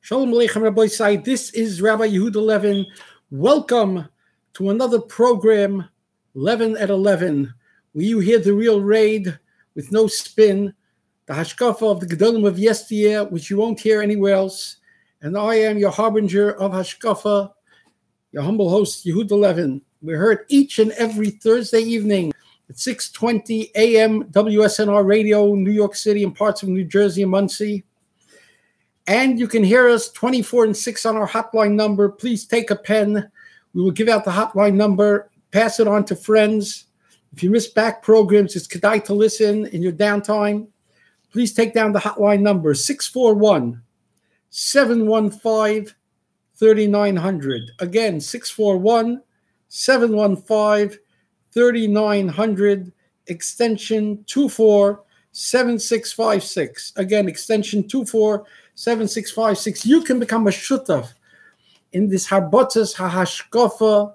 Shalom Aleichem, Rabbi. This is Rabbi Yehuda Levin. Welcome to another program, 11 at 11, where you hear the real raid with no spin, the hashkafa of the Gedolim of yesteryear, which you won't hear anywhere else. And I am your harbinger of hashkafa, your humble host, Yehuda Levin. We're heard each and every Thursday evening at 6:20 a.m. WSNR Radio, New York City, and parts of New Jersey and Muncie. And you can hear us 24/6 on our hotline number. Please take a pen. We will give out the hotline number, pass it on to friends. If you miss back programs, it's kedai to listen in your downtime. Please take down the hotline number, 641-715-3900. Again, 641-715-3900, extension 247656. Again, extension 247656. You can become a shutaf in this harbotzas hahashkofa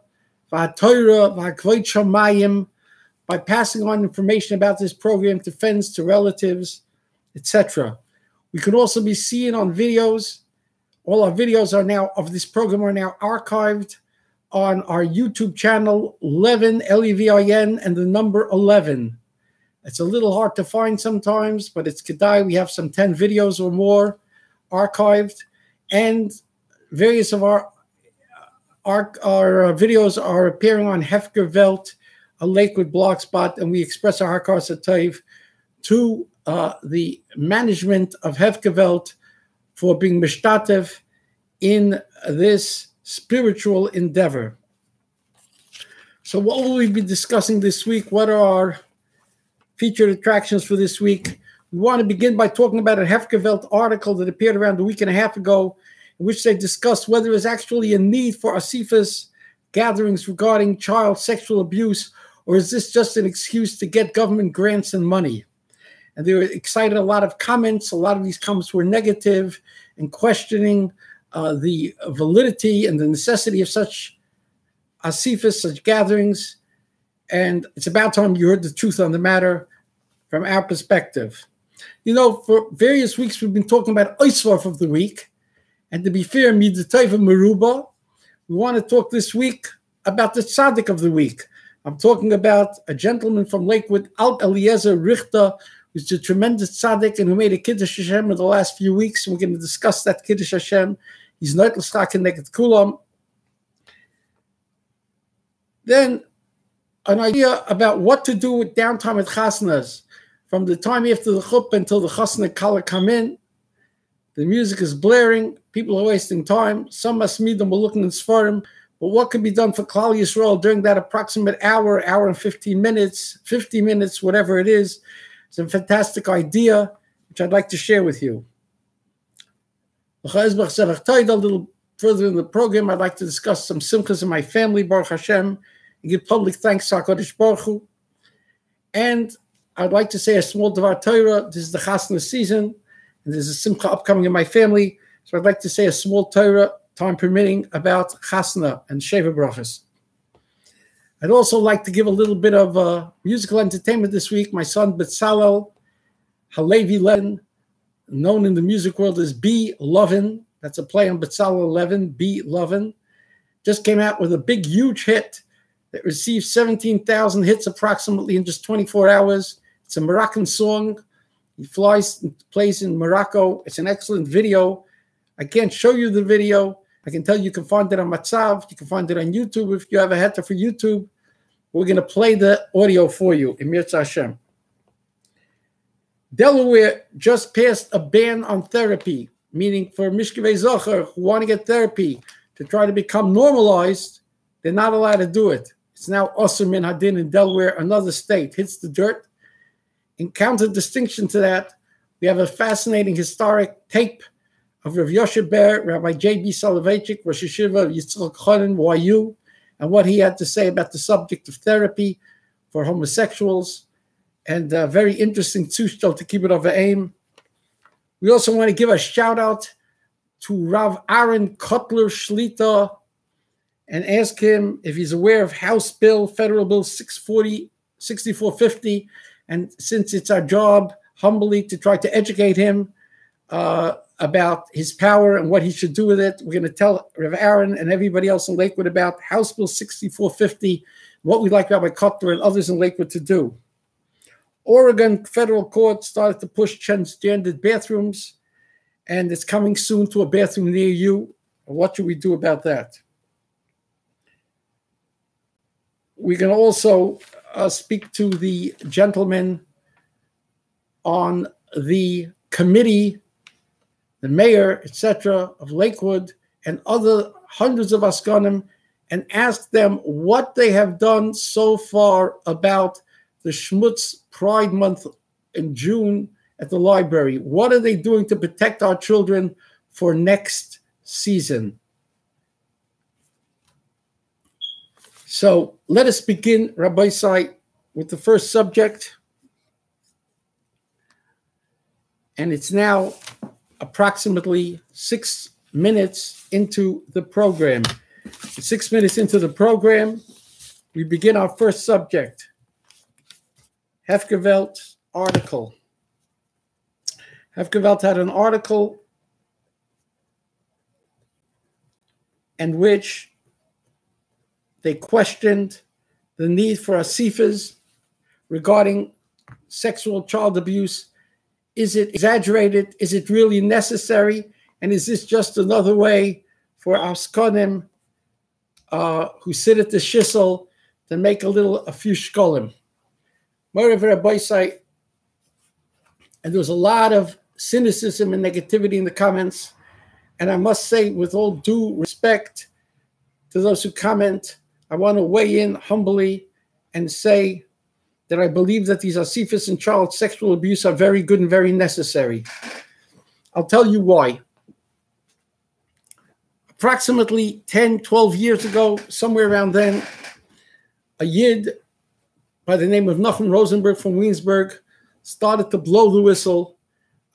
v'haTorah v'hakvod shamayim by passing on information about this program to friends, to relatives, etc. We can also be seen on videos. All our videos are now of this program are now archived on our YouTube channel, Levin, Levin, and the number 11. It's a little hard to find sometimes, but it's kedai. We have some 10 videos or more archived, and various of our videos are appearing on Hefkervelt, a Lakewood blogspot, and we express our hakaras hatov to the management of Hefkervelt for being mishtatev in this spiritual endeavor. So what will we be discussing this week? What are our featured attractions for this week? We want to begin by talking about a Hefkervelt article that appeared around a week and a half ago, in which they discussed whether there's actually a need for asifas gatherings regarding child sexual abuse, or is this just an excuse to get government grants and money? And they were excited. A lot of comments. A lot of these comments were negative and questioning the validity and the necessity of such asifas, such gatherings. And it's about time you heard the truth on the matter from our perspective. You know, for various weeks we've been talking about Oisvarf of the week. And to be fair, Midatayva Meruba, we want to talk this week about the tzaddik of the week. I'm talking about a gentleman from Lakewood, Alt Eliezer Richter, who's a tremendous tzaddik and who made a Kiddush Hashem in the last few weeks. And we're going to discuss that Kiddush Hashem. He's not l'schak neket kulam. Then an idea about what to do with downtime at chasnas. From the time after the chuppah until the chasna kala come in, the music is blaring, people are wasting time. Some masmidim were looking in Sfarim, but what can be done for Klal Yisrael during that approximate hour, hour and 15 minutes, 50 minutes, whatever it is? It's a fantastic idea, which I'd like to share with you. A little further in the program, I'd like to discuss some simchas in my family, Baruch Hashem, and give public thanks to HaKadosh Baruch Hu. And I'd like to say a small Devar Torah. This is the Chasna season, and there's a simcha upcoming in my family. So I'd like to say a small Torah, time permitting, about Chasna and Sheva Brachas. I'd also like to give a little bit of musical entertainment this week. My son, Betzalel Halevi Levin, known in the music world as B. Lovin. That's a play on Betzalel Levin, B. Lovin. Just came out with a big, huge hit that received 17,000 hits approximately in just 24 hours. It's a Moroccan song. He flies and plays in Morocco. It's an excellent video. I can't show you the video. I can tell you can find it on Matzav. You can find it on YouTube if you have a heter for YouTube. We're going to play the audio for you in Mirza Hashem. Delaware just passed a ban on therapy, meaning for Mishkevei Zocher who want to get therapy to try to become normalized, they're not allowed to do it. It's now Osir Min Hadin in Delaware, another state, hits the dirt. In counter-distinction to that, we have a fascinating historic tape of Rav Yoshe Ber, Rabbi J.B. Soloveitchik, Rosh Yeshiva Yitzchak Chonin, YU, and what he had to say about the subject of therapy for homosexuals, and a very interesting tzustel to keep it over aim. We also want to give a shout-out to Rav Aaron Kotler Shlita and ask him if he's aware of House Bill, Federal Bill 6450, and since it's our job humbly to try to educate him, about his power and what he should do with it. We're going to tell Rav Aaron and everybody else in Lakewood about House Bill 6450, what we'd like Rabbi Kotler and others in Lakewood to do. Oregon federal court started to push transgendered bathrooms, and it's coming soon to a bathroom near you. What should we do about that? We can also speak to the gentleman on the committee, the mayor, etc., of Lakewood, and other hundreds of Askanim, and ask them what they have done so far about the Schmutz Pride Month in June at the library. What are they doing to protect our children for next season? So let us begin, Rabbi Sai, with the first subject. And it's now approximately 6 minutes into the program. 6 minutes into the program, we begin our first subject. Hefkervelt article. Hefkervelt had an article in which they questioned the need for asifas regarding sexual child abuse. Is it exaggerated? Is it really necessary? And is this just another way for Askanim who sit at the shissel to make a few shkolim? And there was a lot of cynicism and negativity in the comments. And I must say, with all due respect to those who comment, I want to weigh in humbly and say that I believe that these asifas and child sexual abuse are very good and very necessary. I'll tell you why. Approximately 10, 12 years ago, somewhere around then, a Yid by the name of Nachum Rosenberg from Williamsburg started to blow the whistle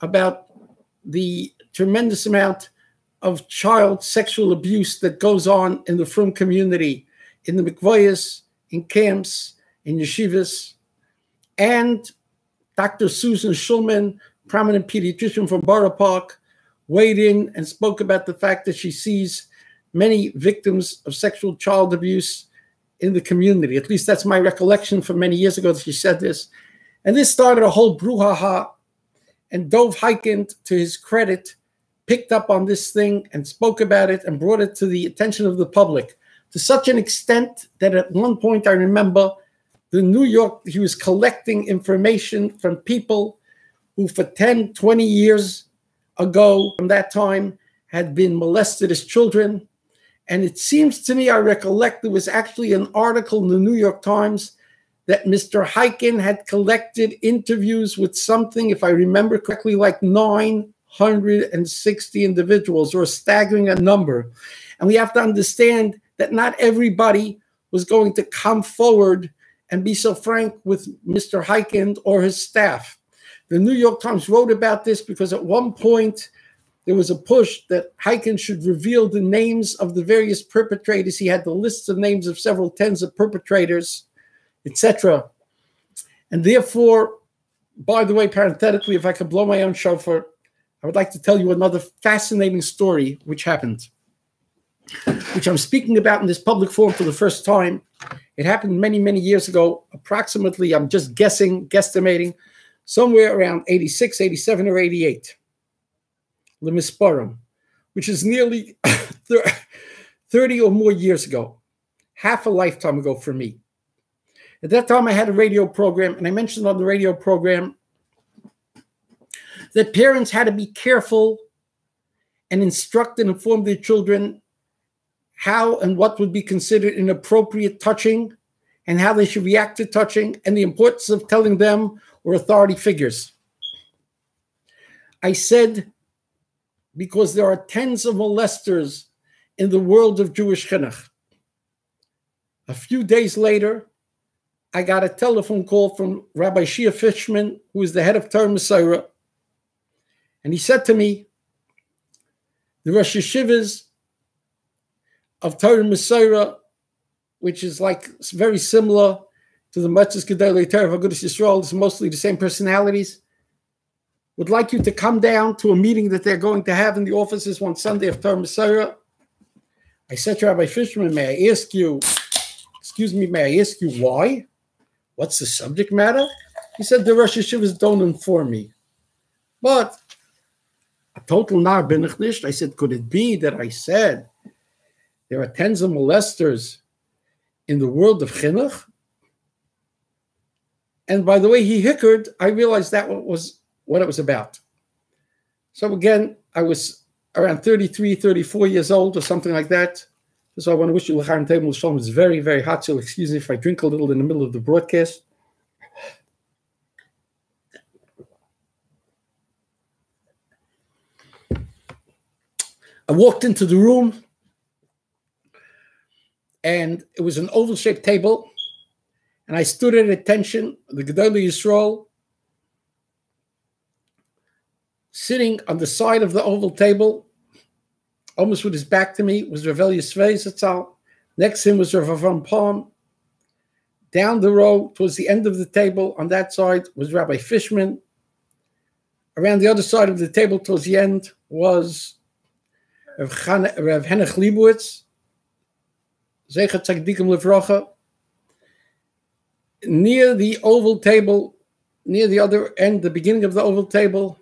about the tremendous amount of child sexual abuse that goes on in the frum community, in the mikvayos, in camps, in yeshivas. And Dr. Susan Schulman, prominent pediatrician from Borough Park, weighed in and spoke about the fact that she sees many victims of sexual child abuse in the community. At least that's my recollection from many years ago that she said this. And this started a whole brouhaha. And Dov Heikind, to his credit, picked up on this thing and spoke about it and brought it to the attention of the public to such an extent that at one point I remember he was collecting information from people who for 10, 20 years ago from that time had been molested as children. And it seems to me, I recollect, there was actually an article in the New York Times that Mr. Heiken had collected interviews with something, if I remember correctly, like 960 individuals, or a staggering number. And we have to understand that not everybody was going to come forward and be so frank with Mr. Heiken or his staff. The New York Times wrote about this because at one point there was a push that Heiken should reveal the names of the various perpetrators. He had the lists of names of several tens of perpetrators, etc. And therefore, by the way, parenthetically, if I could blow my own shofar, I would like to tell you another fascinating story which happened, which I'm speaking about in this public forum for the first time. It happened many, many years ago, approximately, I'm just guesstimating, somewhere around 86, 87, or 88. Lemisparum, which is nearly 30 or more years ago, half a lifetime ago for me. At that time, I had a radio program, and I mentioned on the radio program that parents had to be careful and instruct and inform their children how and what would be considered inappropriate touching and how they should react to touching, and the importance of telling them or authority figures. I said, because there are tens of molesters in the world of Jewish chinuch. A few days later, I got a telephone call from Rabbi Shia Fishman, who is the head of Torah Messiah, and he said to me, the Rosh Yeshivas of Torah Messiah, which is like very similar to the Motzes Gedolei Torah of Agudas Yisrael, it's mostly the same personalities. would like you to come down to a meeting that they're going to have in the offices one Sunday of Torah Messiah. I said to Rabbi Fishman, may I ask you, why? What's the subject matter? He said, the Rosh Yeshivas don't inform me. But a total nar bin ich nicht. I said, could it be that I said there are tens of molesters in the world of chinuch? And by the way he hiccured, I realized that was what it was about. So again, I was around 33, 34 years old or something like that. So I want to wish you l'chaim table shalom. It's very, very hot, so excuse me if I drink a little in the middle of the broadcast. I walked into the room, and it was an oval-shaped table, and I stood at attention. The Gedolei Yisrael, sitting on the side of the oval table, almost with his back to me, was Rav Elia Svei Zatzal. Next to him was Rav Avram Palm. Down the row, towards the end of the table, on that side, was Rabbi Fishman. Around the other side of the table, towards the end, was Rav Henech Leibowitz, Zecher Tzadikim Levracha. Near the oval table, near the other end, the beginning of the oval table,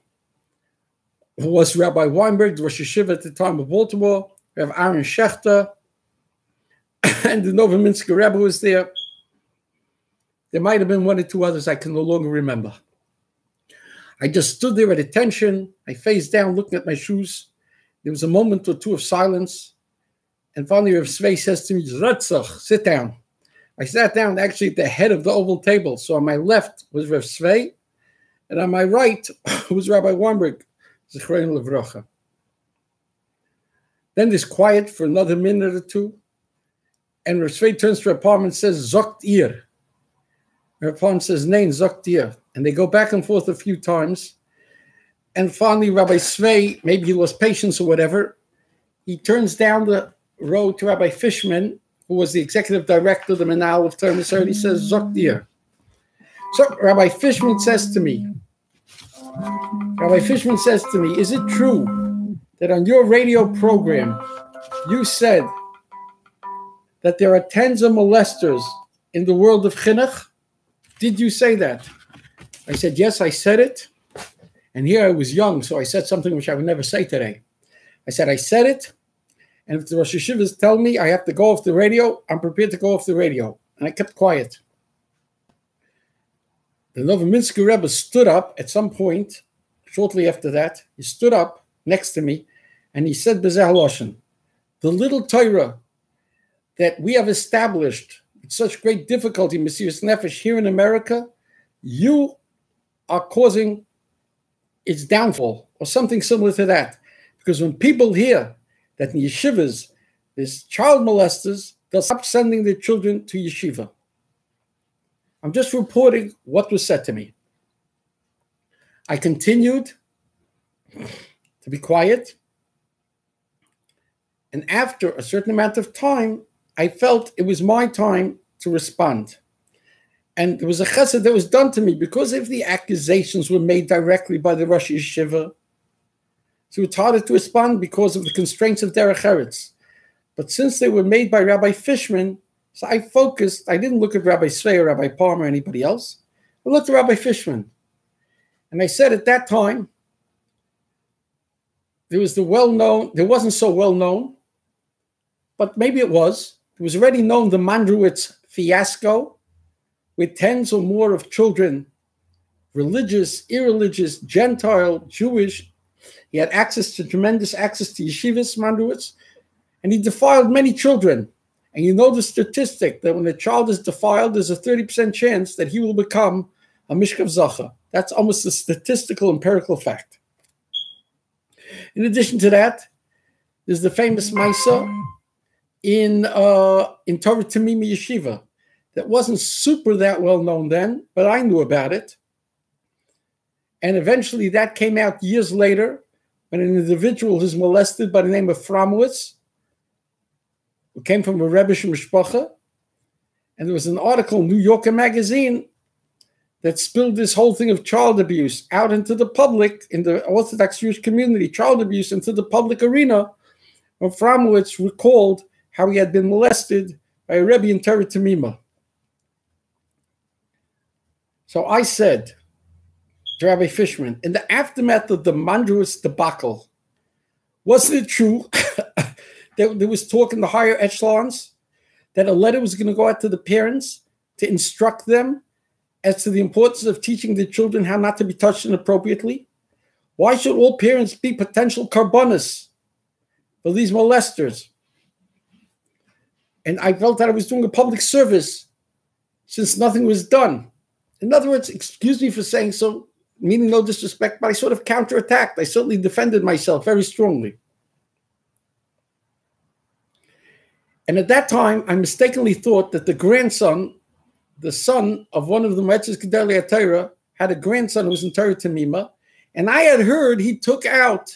was Rabbi Weinberg, the Rosh Yeshiva at the time of Baltimore, Rav Aaron Schechter, and the Novominsker Rebbe was there. There might have been one or two others I can no longer remember. I just stood there at attention. I faced down, looking at my shoes. There was a moment or two of silence. And finally, Rav Svei says to me, Ratzach, sit down. I sat down actually at the head of the oval table. So on my left was Rav Svei, and on my right was Rabbi Weinberg. Then there's quiet for another minute or two. And Rav Svei turns to Rav Palm and says, Zokt ihr. Rav Palm says, Nein, Zokt ihr. And they go back and forth a few times. And finally, Rabbi Svei, maybe he lost patience or whatever, he turns down the road to Rabbi Fishman, who was the executive director of the Menal of Torah Messiah, and he says, Zokt ihr. So Rabbi Fishman says to me, is it true that on your radio program, you said that there are tens of molesters in the world of chinuch? Did you say that? I said, yes, I said it. And here I was young, so I said something which I would never say today. I said it. And if the Rosh Yeshivas tell me I have to go off the radio, I'm prepared to go off the radio. And I kept quiet. The Novominsker Rebbe stood up at some point, shortly after that. He stood up next to me, and he said, B'zeh Loshen, the little Torah that we have established with such great difficulty, Mesiras Nefesh, here in America, you are causing its downfall, or something similar to that. Because when people hear that in yeshivas there's child molesters, they'll stop sending their children to yeshiva. I'm just reporting what was said to me. I continued to be quiet. And after a certain amount of time, I felt it was my time to respond. And there was a chesed that was done to me because if the accusations were made directly by the Rosh Yeshiva. So it's harder to respond because of the constraints of Derech Eretz. But since they were made by Rabbi Fishman, so I focused. I didn't look at Rabbi Svei or Rabbi Palmer or anybody else. I looked at Rabbi Fishman. And I said at that time, there was the well-known, there wasn't so well-known, but maybe it was. It was already known the Mandrowitz fiasco, with tens or more of children, religious, irreligious, Gentile, Jewish. He had tremendous access to yeshivas, Mandrowitz, and he defiled many children. And you know the statistic that when a child is defiled, there's a 30% chance that he will become a Mishkav Zacha. That's almost a statistical, empirical fact. In addition to that, there's the famous Maisa in Torah Tamimi Yeshiva that wasn't super that well known then, but I knew about it. And eventually that came out years later when an individual is molested by the name of Framowitz, who came from a Rebbish Mishpacha. And there was an article in New Yorker magazine that spilled this whole thing of child abuse out into the public, in the Orthodox Jewish community, child abuse into the public arena, when Framowitz recalled how he had been molested by a Rebbe in Torah Tamima. So I said to Rabbi Fishman, in the aftermath of the Mandrowitz debacle, wasn't it true that there was talk in the higher echelons that a letter was going to go out to the parents to instruct them as to the importance of teaching the children how not to be touched inappropriately? Why should all parents be potential karbonis for these molesters? And I felt that I was doing a public service since nothing was done. In other words, excuse me for saying so, meaning no disrespect, but I sort of counterattacked. I certainly defended myself very strongly. And at that time, I mistakenly thought that the grandson, the son of one of the Moetzes Gedolei HaTorah, had a grandson who was in Torah Tamima, and I had heard he took out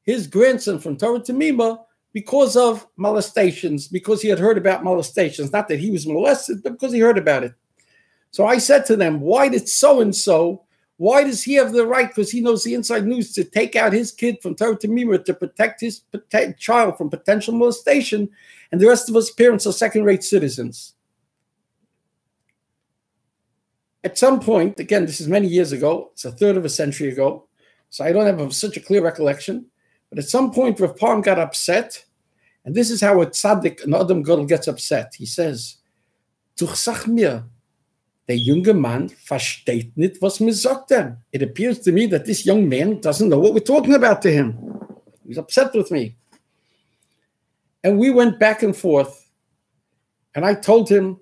his grandson from Torah Tamima because of molestations, because he had heard about molestations. Not that he was molested, but because he heard about it. So I said to them, why did so-and-so, why does he have the right, because he knows the inside news, to take out his kid from Torah Tamima to protect his child from potential molestation, and the rest of us parents are second-rate citizens? At some point, again, this is many years ago, it's a third of a century ago, so I don't have such a clear recollection, but at some point, Rav Palm got upset, and this is how a tzaddik, an Adam Gadol, gets upset. He says, "Tuch sag mir, der junge Mann versteht nicht, was mir sagt er." It appears to me that this young man doesn't know what we're talking about to him. He's upset with me. And we went back and forth, and I told them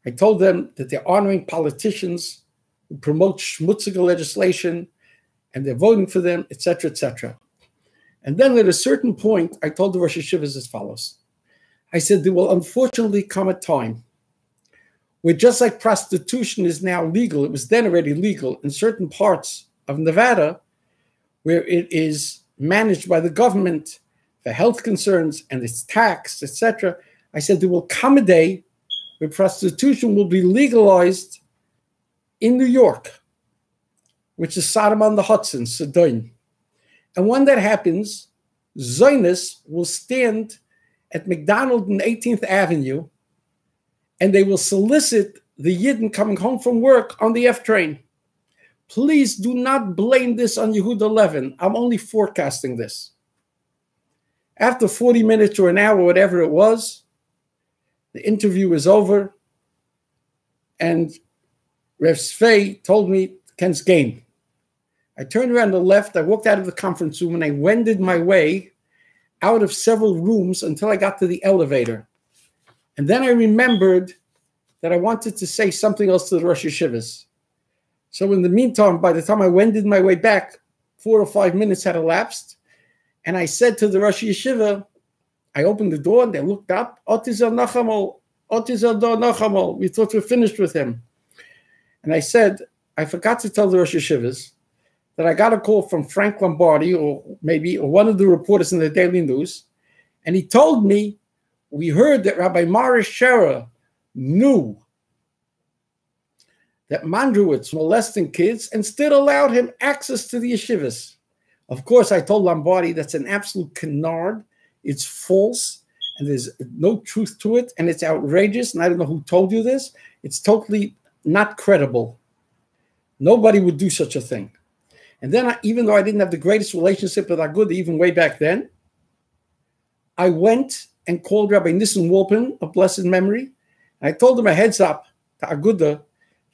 that they're honoring politicians who promote schmutzige legislation, and they're voting for them, etc., etc. And then at a certain point, I told the Rosh Hashivas as follows. I said, there will unfortunately come a time where, just like prostitution is now legal, it was then already legal in certain parts of Nevada, where it is managed by the government for health concerns and it's taxed, etc. I said, there will come a day where prostitution will be legalized in New York, which is Sodom on the Hudson, Sedon. And when that happens, Zionists will stand at McDonald's and 18th Avenue, and they will solicit the Yidden coming home from work on the F train. Please do not blame this on Yehuda Levin. I'm only forecasting this. After 40 minutes or an hour, whatever it was, the interview was over, and Rev Svei told me, Ken's game. I turned around to the left, I walked out of the conference room, and I wended my way out of several rooms until I got to the elevator. And then I remembered that I wanted to say something else to the Rosh Hashivas. So in the meantime, by the time I wended my way back, 4 or 5 minutes had elapsed, and I said to the Rosh Hashiva, I opened the door and they looked up, Otizel Nachamol, Otizel Do Nachamol. We thought we were finished with him. And I said, I forgot to tell the Rosh Hashivas that I got a call from Frank Lombardi, or one of the reporters in the Daily News, and he told me, we heard that Rabbi Marish Shera knew that Mandrowitz molesting kids and still allowed him access to the yeshivas. Of course, I told Lombardi that's an absolute canard. It's false, and there's no truth to it, and it's outrageous, and I don't know who told you this. It's totally not credible. Nobody would do such a thing. And then, even though I didn't have the greatest relationship with Aguda, even way back then, I went and called Rabbi Nissen Wolpin of blessed memory. And I told him a heads up to Aguda,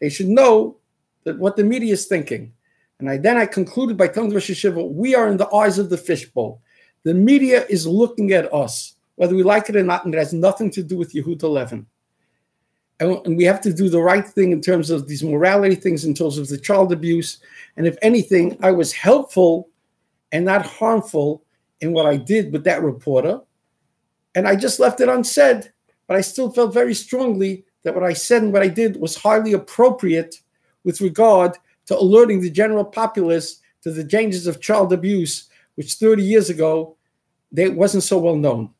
they should know that what the media is thinking. And then I concluded by telling Rosh Hashiva, we are in the eyes of the fishbowl. The media is looking at us, whether we like it or not, and it has nothing to do with Yehuda Levin. And we have to do the right thing in terms of these morality things, in terms of the child abuse. And if anything, I was helpful and not harmful in what I did with that reporter. And I just left it unsaid, but I still felt very strongly that what I said and what I did was highly appropriate with regard to alerting the general populace to the dangers of child abuse, which 30 years ago, they wasn't so well known.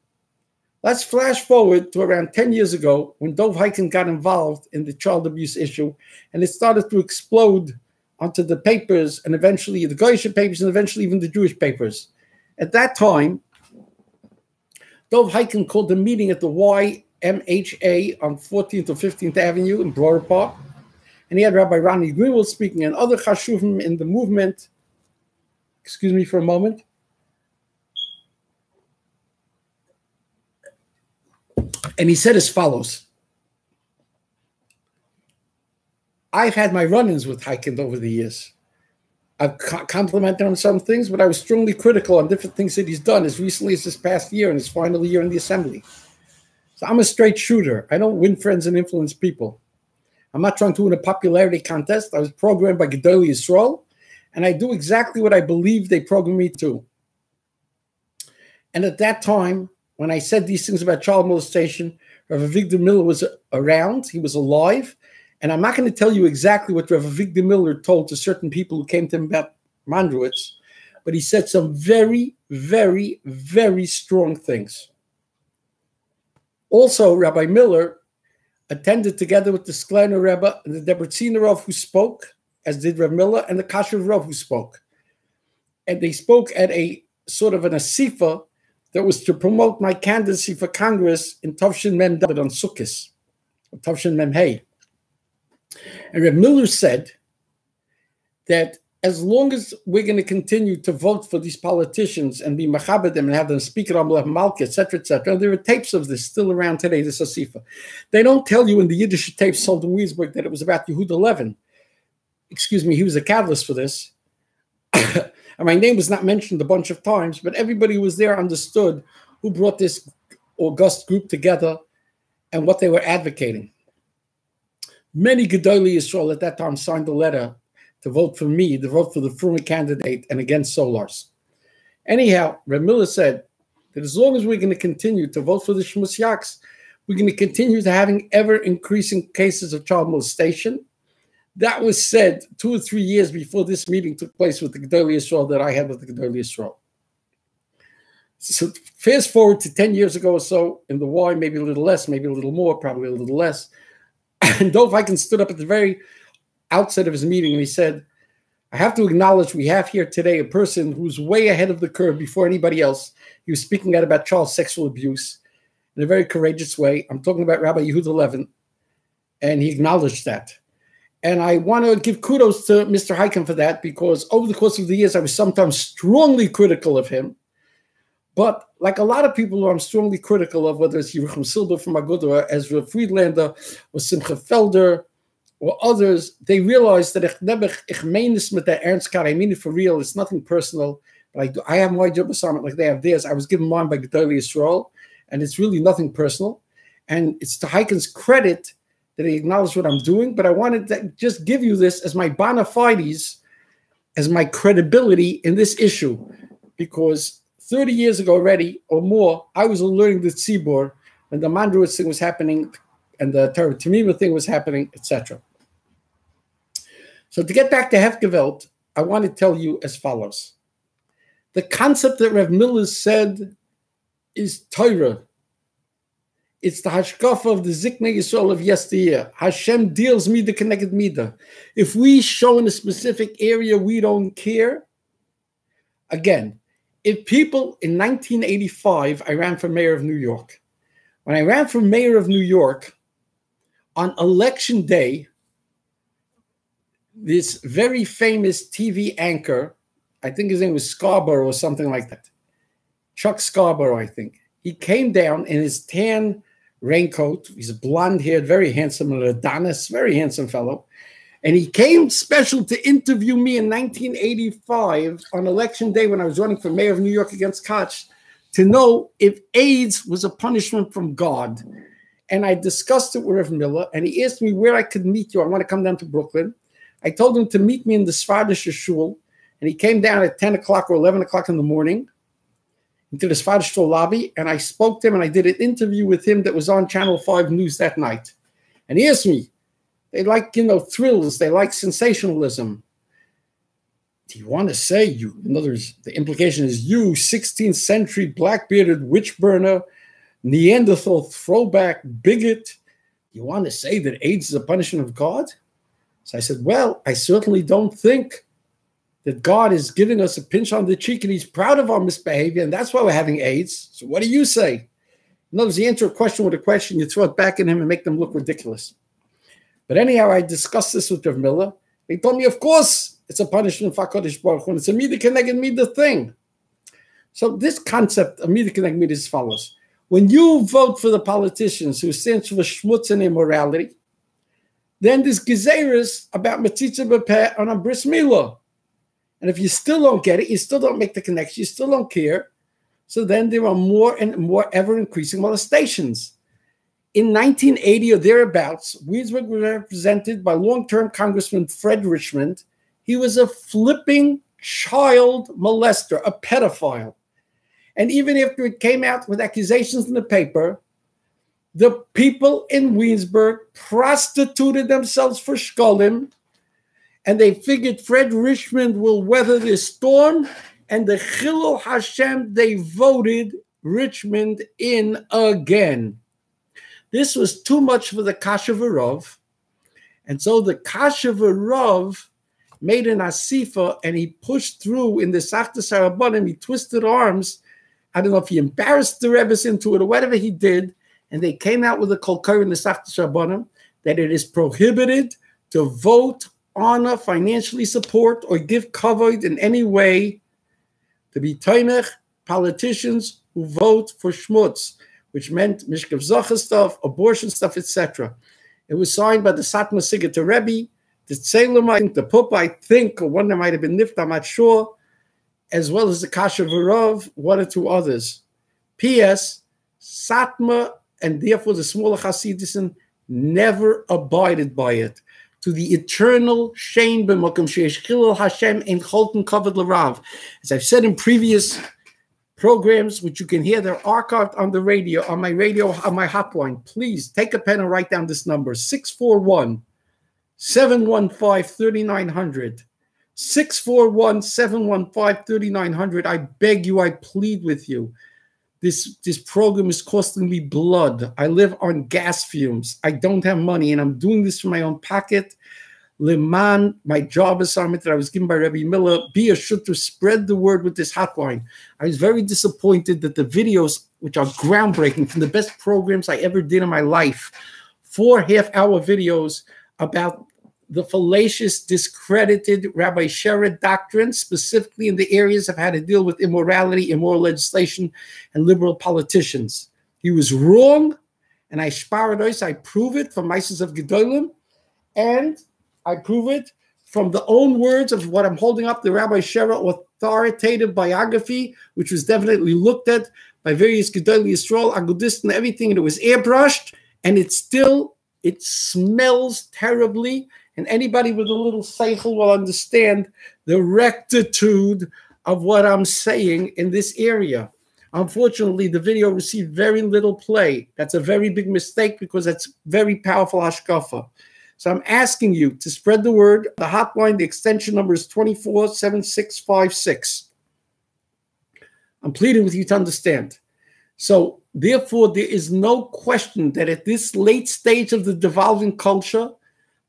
Let's flash forward to around 10 years ago when Dov Hikind got involved in the child abuse issue, and it started to explode onto the papers and eventually the Goyish papers and eventually even the Jewish papers. At that time, Dov Hikind called a meeting at the YMHA on 14th or 15th Avenue in Broader Park, and he had Rabbi Ronnie Greenwald speaking and other chashuvim in the movement. Excuse me for a moment. And he said as follows: I've had my run-ins with Hikind over the years. I've complimented him on some things, but I was strongly critical on different things that he's done as recently as this past year and his final year in the assembly. So I'm a straight shooter. I don't win friends and influence people. I'm not trying to win a popularity contest. I was programmed by Gedolei Yisrael, and I do exactly what I believe they programmed me to. And at that time, when I said these things about child molestation, Rav Avigdor Miller was around. He was alive. And I'm not going to tell you exactly what Rav Avigdor Miller told to certain people who came to him about Mandrowitz, but he said some very, very, very strong things. Also, Rabbi Miller attended together with the Sklerner Rebbe and the Debreciner Rav who spoke, as did Rav Miller, and the Kasher Rav who spoke. And they spoke at a sort of an asifa that was to promote my candidacy for Congress in Tavshin Mem David on Sukkot, or Tavshin Mem Hey. And Rav Miller said that as long as we're going to continue to vote for these politicians and be machabed them and have them speak at Amlech Malka, etc., etc., there are tapes of this still around today, this asifa. They don't tell you in the Yiddish tapes sold in Wiesburg that it was about Yehuda Levin. Excuse me, he was a catalyst for this. And my name was not mentioned a bunch of times, but everybody who was there understood who brought this august group together and what they were advocating. Many Gedolei Yisrael at that time signed a letter to vote for me, to vote for the Fruma candidate and against Solars. Anyhow, Reb Miller said that as long as we're going to continue to vote for the Shmus Yaks, we're going to continue to having ever-increasing cases of child molestation. That was said 2 or 3 years before this meeting took place with the Gedolei Yisrael that I had with the Gedolei Yisrael. So fast forward to 10 years ago or so in the Y, maybe a little less, maybe a little more, probably a little less. And Dov Hikind stood up at the very outset of his meeting and he said, I have to acknowledge we have here today a person who's way ahead of the curve before anybody else. He was speaking out about child sexual abuse in a very courageous way. I'm talking about Rabbi Yehuda Levin, and he acknowledged that. And I want to give kudos to Mr. Hikind for that, because over the course of the years, I was sometimes strongly critical of him. But like a lot of people who I'm strongly critical of, whether it's Yerucham Silber from Aguda or Ezra Friedlander or Simcha Felder or others, they realize that ich meine es mit der Ernstkeit, I mean it for real, it's nothing personal. But I have my job assignment like they have theirs. I was given mine by Gedolei Yisrael, and it's really nothing personal. And it's to Hikind's credit that he acknowledged what I'm doing, but I wanted to just give you this as my bona fides, as my credibility in this issue, because 30 years ago already, or more, I was learning the tzibur when the Mandrowitz thing was happening and the Torah Tamima thing was happening, etc. So to get back to Hefkervelt, I want to tell you as follows. The concept that Rav Miller said is Torah. It's the hashkafa of the Ziknei Yisrael of yesteryear. Hashem deals mida connected mida. If we show in a specific area we don't care, again, if people in 1985, I ran for mayor of New York. When I ran for mayor of New York, on election day, this very famous TV anchor, I think his name was Scarborough or something like that, Chuck Scarborough, I think. He came down in his tan raincoat. He's blonde-haired, very handsome, an Adonis, very handsome fellow. And he came special to interview me in 1985 on election day when I was running for mayor of New York against Koch to know if AIDS was a punishment from God. And I discussed it with Rev Miller, and he asked me where I could meet you. I want to come down to Brooklyn. I told him to meet me in the Svardish shul, and he came down at 10 o'clock or 11 o'clock in the morning into the Svardish shul lobby, and I spoke to him, and I did an interview with him that was on Channel 5 News that night. And he asked me, they like, thrills. They like sensationalism. Do you want to say you? In other words, the implication is you, 16th century black-bearded witch burner, Neanderthal throwback bigot. You want to say that AIDS is a punishment of God? So I said, well, I certainly don't think that God is giving us a pinch on the cheek and he's proud of our misbehavior, and that's why we're having AIDS. So what do you say? In other words, you answer a question with a question, you throw it back at him and make them look ridiculous. But anyhow, I discussed this with Rav Miller. He told me, of course, it's a punishment for HaKadosh Baruch Hu, and it's a midah keneged midah thing. So this concept of midah keneged midah is as follows. When you vote for the politicians who stand for schmutz and immorality, then there's gezeres about Metzitza B'Peh on a bris milah. And if you still don't get it, you still don't make the connection, you still don't care, so then there are more and more ever-increasing molestations. In 1980 or thereabouts, Williamsburg was represented by long-term Congressman Fred Richmond. He was a flipping child molester, a pedophile. And even after it came out with accusations in the paper, the people in Williamsburg prostituted themselves for shkolim, and they figured Fred Richmond will weather this storm, and the Chilul Hashem, they voted Richmond in again. This was too much for the Kasha V'Rov, and so the Kasha V'Rov made an asifa, and he pushed through in the Sachtas HaRabbanim. He twisted arms. I don't know if he embarrassed the Rebbe's into it or whatever he did, and they came out with a kol kor in the Sachtas HaRabbanim that it is prohibited to vote, honor, financially support, or give kavod in any way to be toimech politicians who vote for schmutz, which meant mishkav zacha stuff, abortion stuff, etc. It was signed by the Satmar Sigurd Rebbe, the Tzelem, I think, the Pupa, I think, or one that might have been Nift, I'm not sure, as well as the Kasha V'Rov, one or two others. P.S. Satmar, and therefore the smaller Hasidison, never abided by it. To the eternal shame b'mokum sheyesh chilul Hashem ein cholten kavod l'rav. As I've said in previous programs, which you can hear, they're archived on the radio, on my hotline. Please take a pen and write down this number, 641-715-3900. 641-715-3900. I beg you, I plead with you. This program is costing me blood. I live on gas fumes. I don't have money, and I'm doing this from my own pocket. Leman, my job assignment that I was given by Rabbi Miller, be assured to spread the word with this hotline. I was very disappointed that the videos, which are groundbreaking, from the best programs I ever did in my life, 4 half-hour videos about the fallacious, discredited Rabbi Sherrod doctrine, specifically in the areas of how to deal with immorality, immoral legislation, and liberal politicians. He was wrong, and I sparados, I prove it from Mises of Gedolim, and I prove it from the own words of what I'm holding up, the Rabbi Sherrod authoritative biography, which was definitely looked at by various Gedolei Yisrael, Agudist, and everything, and it was airbrushed, and it smells terribly. And anybody with a little seichel will understand the rectitude of what I'm saying in this area. Unfortunately, the video received very little play. That's a very big mistake because that's very powerful hashkafa. So I'm asking you to spread the word. The hotline, the extension number is 247656. I'm pleading with you to understand. So therefore, there is no question that at this late stage of the devolving culture,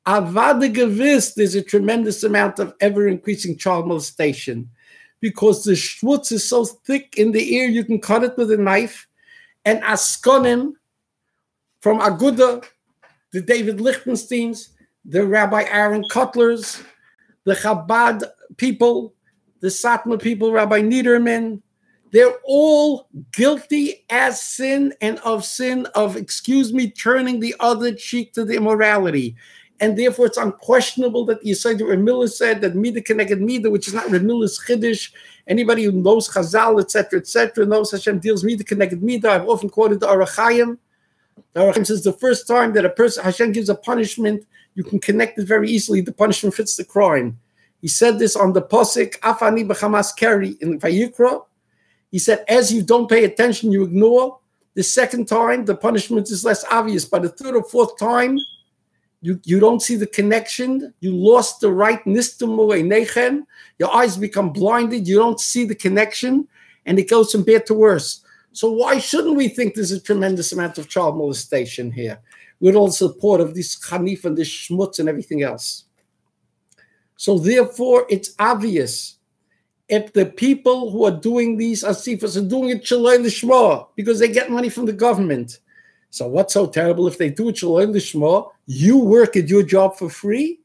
avada gewiss, there's a tremendous amount of ever-increasing child molestation because the schmutz is so thick in the ear you can cut it with a knife. And askonim from Aguda, the David Lichtensteins, the Rabbi Aaron Kotler's, the Chabad people, the Satmar people, Rabbi Niederman, they're all guilty as sin of, turning the other cheek to the immorality. And therefore, it's unquestionable that the Yesod Reb Miller said that midah keneged midah, which is not Reb Miller's chiddush. Anybody who knows Chazal, etc., knows Hashem deals midah keneged midah. I've often quoted the Orach Chaim. The Orach Chaim says the first time that Hashem gives a punishment, you can connect it very easily. The punishment fits the crime. He said this on the Posik, Afani b'chamas keri in Vayikra. He said, as you don't pay attention, you ignore. The second time, the punishment is less obvious. By the third or fourth time, you don't see the connection. You lost the right nistumu einechem. Your eyes become blinded. You don't see the connection, and it goes from bad to worse. So why shouldn't we think there's a tremendous amount of child molestation here, with all the support of this Hanif and this Schmutz and everything else? So therefore, it's obvious, if the people who are doing these asifas are doing it shaloi lishma because they get money from the government. So what's so terrible if they do it shaloi lishma? You work at your job for free?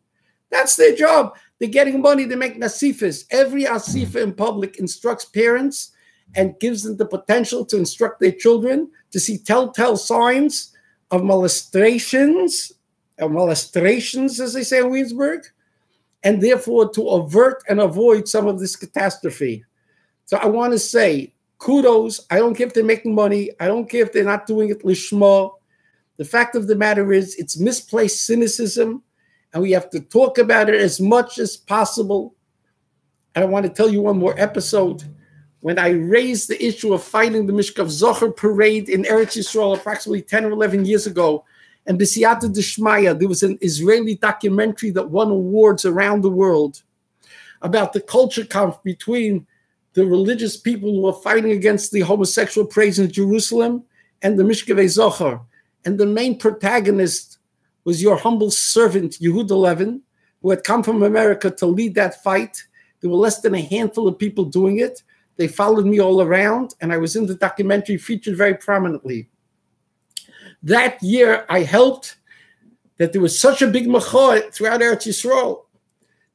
That's their job. They're getting money to make asifas. Every asifa in public instructs parents and gives them the potential to instruct their children to see telltale signs of molestations, as they say in Williamsburg, and therefore to avert and avoid some of this catastrophe. So I want to say, kudos. I don't care if they're making money. I don't care if they're not doing it lishma. The fact of the matter is, it's misplaced cynicism, and we have to talk about it as much as possible. And I want to tell you one more episode. When I raised the issue of fighting the Mishkav Zohar parade in Eretz Yisrael approximately 10 or 11 years ago, and B'siyata D'Shmaya, there was an Israeli documentary that won awards around the world about the culture conflict between the religious people who are fighting against the homosexual parades in Jerusalem and the Mishkavei Zohar. And the main protagonist was your humble servant, Yehuda Levin, who had come from America to lead that fight. There were less than a handful of people doing it. They followed me all around, and I was in the documentary, featured very prominently. That year, I helped that there was such a big machah throughout Eretz Yisrael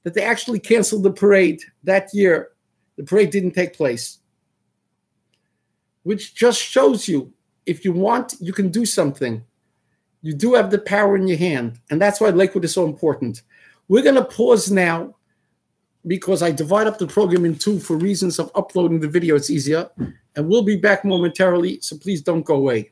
that they actually canceled the parade that year. The parade didn't take place, which just shows you, if you want, you can do something. You do have the power in your hand, and that's why Lakewood is so important. We're going to pause now because I divide up the program in two for reasons of uploading the video. It's easier, and we'll be back momentarily, so please don't go away.